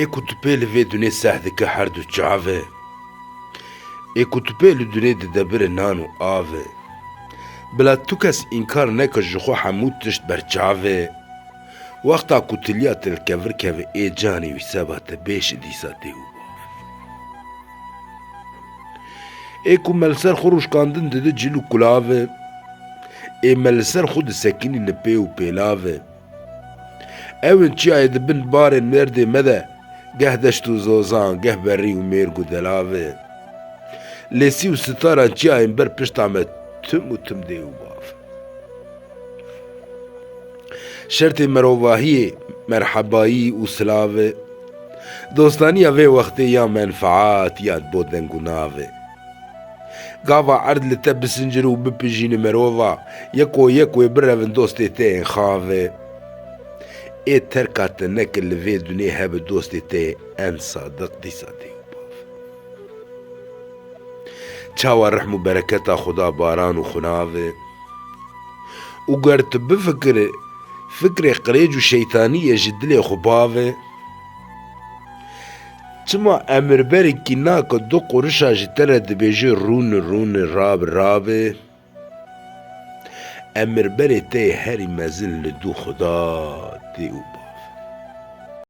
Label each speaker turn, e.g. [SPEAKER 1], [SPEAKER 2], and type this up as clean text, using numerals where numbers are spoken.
[SPEAKER 1] Êku tu pê li vê dunê seh dike her du çavê. Êku tu pê li dunê dide birê nan û avê. Bila tu kes înkar neke ji xwe hemû tişt berçavê. Wexta ku tiliya tilkevir keve ê canê wî seba te bêşi dîsa tê û bav. Êku me li ser xwe rûşkandin dide cil û kulavê. Ê me li ser xwe disekînî li pê û pêlavê. Ewên çiyayê dibin barên merdê me de geh deşt û zozan, geh berî û mêrg û delavê. Lêsî û sitaran çiyayên ber pişta me tim û tim dê û bav. Şertê merovahiyê, merhebayî û silavê. Dostaniya vê wextê ya menfaat ya bo deng û navê. Gava erd li te bisincir û bipijînî merova, yek wê birevin dostê te yên xavê. Ê terka te nekir li vê dunê hebe dostê te en sadik dîsa tê û bav. Çawa rehm û bereketa Xuda baran û xunavê. û ger tu bifikirî fikrê qirêj û şeytaniyê ji dilê xwe bavê. Çima emirberekî nake du qurişa ji te re dibêje rûnê rûnê rabê rabê. Emirberê te yê herî mezin li dû Xuda tê û bav.